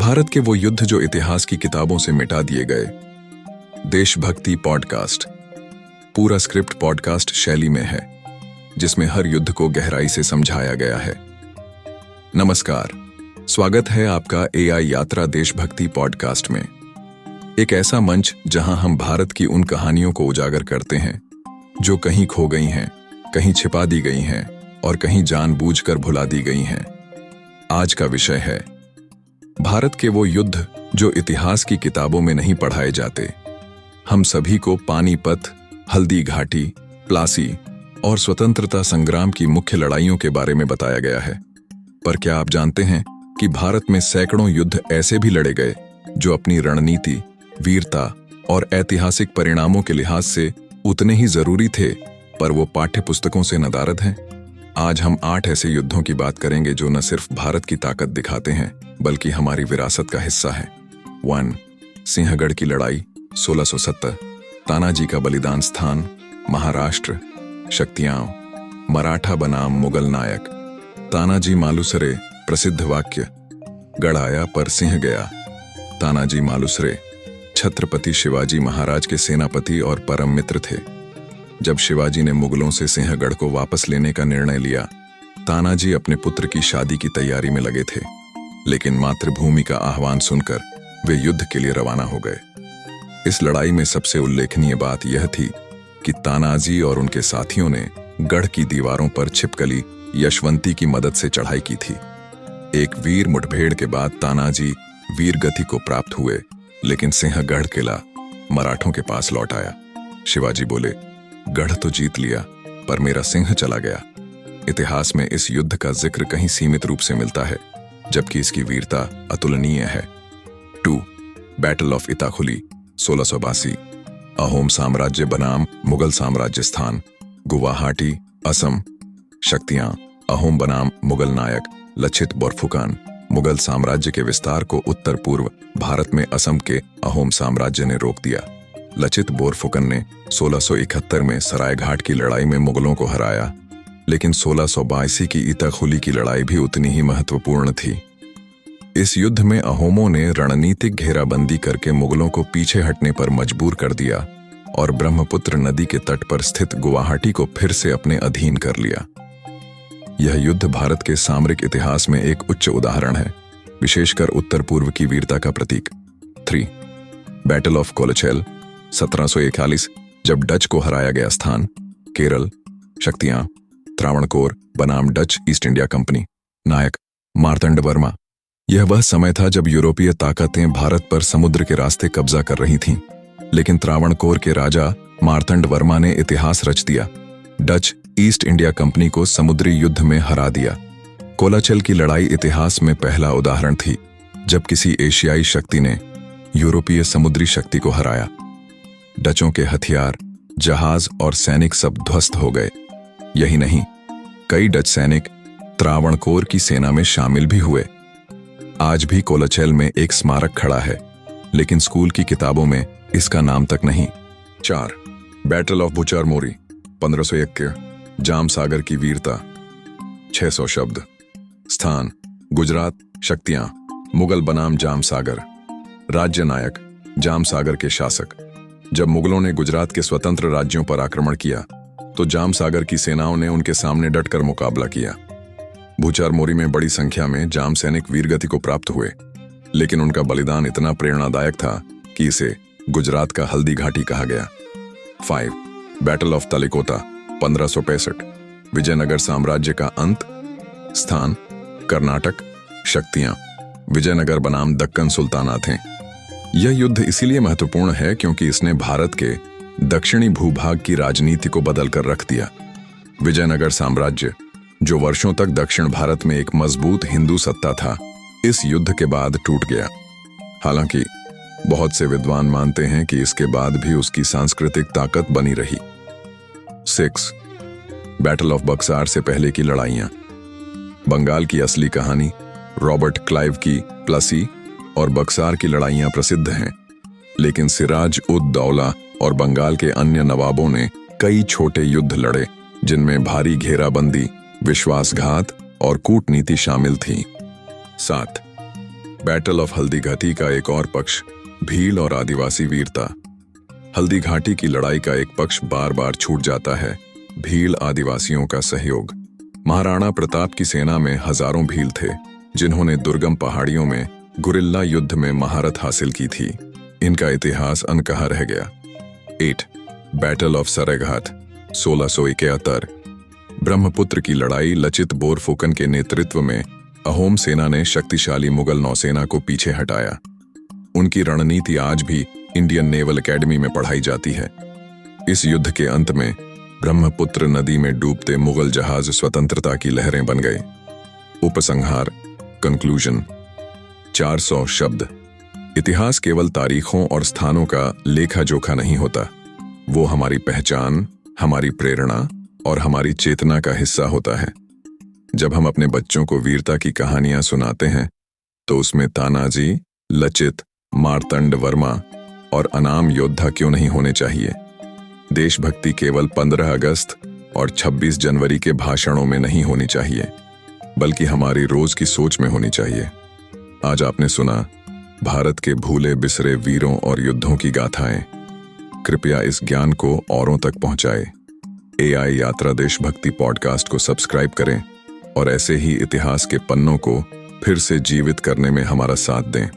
भारत के वो युद्ध जो इतिहास की किताबों से मिटा दिए गए। देशभक्ति पॉडकास्ट पूरा स्क्रिप्ट पॉडकास्ट शैली में है, जिसमें हर युद्ध को गहराई से समझाया गया है। नमस्कार, स्वागत है आपका एआई यात्रा देशभक्ति पॉडकास्ट में। एक ऐसा मंच जहां हम भारत की उन कहानियों को उजागर करते हैं जो कहीं खो गई हैं, कहीं छिपा दी गई हैं और कहीं जानबूझकर भुला दी गई हैं। आज का विषय है भारत के वो युद्ध जो इतिहास की किताबों में नहीं पढ़ाए जाते। हम सभी को पानीपत, हल्दी घाटी, प्लासी और स्वतंत्रता संग्राम की मुख्य लड़ाइयों के बारे में बताया गया है। पर क्या आप जानते हैं कि भारत में सैकड़ों युद्ध ऐसे भी लड़े गए जो अपनी रणनीति, वीरता और ऐतिहासिक परिणामों के लिहाज से उतने ही जरूरी थे, पर वो पाठ्य पुस्तकों से नदारद हैं। आज हम 8 ऐसे युद्धों की बात करेंगे जो न सिर्फ भारत की ताकत दिखाते हैं बल्कि हमारी विरासत का हिस्सा है। 1. सिंहगढ़ की लड़ाई 1670, तानाजी का बलिदान स्थान महाराष्ट्र, शक्तियां, मराठा बनाम मुगल नायक। तानाजी मालुसरे प्रसिद्ध वाक्य, गढ़ आया पर सिंह गया। तानाजी मालुसरे छत्रपति शिवाजी महाराज के सेनापति और परम मित्र थे। जब शिवाजी ने मुगलों से सिंहगढ़ को वापस लेने का निर्णय लिया, तानाजी अपने पुत्र की शादी की तैयारी में लगे थे, लेकिन मातृभूमि का आह्वान सुनकर वे युद्ध के लिए रवाना हो गए। इस लड़ाई में सबसे उल्लेखनीय बात यह थी कि तानाजी और उनके साथियों ने गढ़ की दीवारों पर छिपकली यशवंती की मदद से चढ़ाई की थी। एक वीर मुठभेड़ के बाद तानाजी वीर गति को प्राप्त हुए, लेकिन सिंहगढ़ किला मराठों के पास लौट आया। शिवाजी बोले, गढ़ तो जीत लिया पर मेरा सिंह चला गया। इतिहास में इस युद्ध का जिक्र कहीं सीमित रूप से मिलता है, जबकि इसकी वीरता अतुलनीय है। 2. बैटल ऑफ इताखुली 1682, अहोम साम्राज्य बनाम मुगल साम्राज्य स्थान गुवाहाटी, असम। शक्तियां, अहोम बनाम मुगल नायक लचित बोरफुकन। मुगल साम्राज्य के विस्तार को उत्तर पूर्व भारत में असम के अहोम साम्राज्य ने रोक दिया। लचित बोरफुकन ने 1671 में सरायघाट की लड़ाई में मुगलों को हराया, लेकिन 1682 की इताखुली की लड़ाई भी उतनी ही महत्वपूर्ण थी। इस युद्ध में अहोमों ने रणनीतिक घेराबंदी करके मुगलों को पीछे हटने पर मजबूर कर दिया और ब्रह्मपुत्र नदी के तट पर स्थित गुवाहाटी को फिर से अपने अधीन कर लिया। यह युद्ध भारत के सामरिक इतिहास में एक उच्च उदाहरण है, विशेषकर उत्तर पूर्व की वीरता का प्रतीक। 3. बैटल ऑफ कोलचैल 1741, जब डच को हराया गया स्थान केरल। शक्तियां, त्रावणकोर बनाम डच ईस्ट इंडिया कंपनी। नायक मार्तंड वर्मा। यह वह समय था जब यूरोपीय ताकतें भारत पर समुद्र के रास्ते कब्जा कर रही थीं, लेकिन त्रावणकोर के राजा मार्तंड वर्मा ने इतिहास रच दिया। डच ईस्ट इंडिया कंपनी को समुद्री युद्ध में हरा दिया। कोलाचल की लड़ाई इतिहास में पहला उदाहरण थी जब किसी एशियाई शक्ति ने यूरोपीय समुद्री शक्ति को हराया। डचों के हथियार, जहाज और सैनिक सब ध्वस्त हो गए। यही नहीं, कई डच सैनिक त्रावणकोर की सेना में शामिल भी हुए। आज भी कोलाचैल में एक स्मारक खड़ा है, लेकिन स्कूल की किताबों में इसका नाम तक नहीं। 4. बैटल ऑफ बुचार मोरी 1501, जाम सागर की वीरता 600 शब्द। स्थान गुजरात। शक्तियां, मुगल बनाम जाम सागर। राज्य नायक जाम सागर के शासक। जब मुगलों ने गुजरात के स्वतंत्र राज्यों पर आक्रमण किया तो जाम सागर की सेनाओं ने उनके सामने डटकर मुकाबला किया। भूचार मोरी में बड़ी संख्या में जाम सैनिक वीरगति को प्राप्त हुए, लेकिन उनका बलिदान इतना प्रेरणादायक था कि इसे गुजरात का हल्दी घाटी कहा गया। 5. बैटल ऑफ तलिकोटा 1565, विजयनगर साम्राज्य का अंत। स्थान कर्नाटक। शक्तियां, विजयनगर बनाम दक्कन सुल्तानात हैं। यह युद्ध इसीलिए महत्वपूर्ण है क्योंकि इसने भारत के दक्षिणी भूभाग की राजनीति को बदल कर रख दिया। विजयनगर साम्राज्य, जो वर्षों तक दक्षिण भारत में एक मजबूत हिंदू सत्ता था, इस युद्ध के बाद टूट गया। हालांकि बहुत से विद्वान मानते हैं कि इसके बाद भी उसकी सांस्कृतिक ताकत बनी रही। 6. बैटल ऑफ बक्सार से पहले की लड़ाइयां। बंगाल की असली कहानी रॉबर्ट क्लाइव की प्लासी और बक्सार की लड़ाइयां प्रसिद्ध हैं, लेकिन सिराज उद दौला और बंगाल के अन्य नवाबों ने कई छोटे युद्ध लड़े, जिनमें भारी घेराबंदी, विश्वासघात और कूटनीति शामिल थी। 7. बैटल ऑफ हल्दी घाटी का एक और पक्ष भील और आदिवासी वीरता। हल्दी घाटी की लड़ाई का एक पक्ष बार बार छूट जाता है, भील आदिवासियों का सहयोग। महाराणा प्रताप की सेना में हजारों भील थे, जिन्होंने दुर्गम पहाड़ियों में गुरिल्ला युद्ध में महारत हासिल की थी। इनका इतिहास अनकहा रह गया। 8. Battle of सरेघाट 1671। ब्रह्मपुत्र की लड़ाई लचित बोरफुकन के नेतृत्व में अहोम सेना ने शक्तिशाली मुगल नौसेना को पीछे हटाया। उनकी रणनीति आज भी इंडियन नेवल एकेडमी में पढ़ाई जाती है। इस युद्ध के अंत में ब्रह्मपुत्र नदी में डूबते मुगल जहाज स्वतंत्रता की लहरें बन गए। उपसंहार कंक्लूजन 400 शब्द। इतिहास केवल तारीखों और स्थानों का लेखा जोखा नहीं होता, वो हमारी पहचान, हमारी प्रेरणा और हमारी चेतना का हिस्सा होता है। जब हम अपने बच्चों को वीरता की कहानियां सुनाते हैं तो उसमें तानाजी, लचित, मार्तंड वर्मा और अनाम योद्धा क्यों नहीं होने चाहिए। देशभक्ति केवल 15 अगस्त और 26 जनवरी के भाषणों में नहीं होनी चाहिए, बल्कि हमारी रोज की सोच में होनी चाहिए। आज आपने सुना भारत के भूले बिसरे वीरों और युद्धों की गाथाएं। कृपया इस ज्ञान को औरों तक पहुंचाएं। AI यात्रा देशभक्ति पॉडकास्ट को सब्सक्राइब करें और ऐसे ही इतिहास के पन्नों को फिर से जीवित करने में हमारा साथ दें।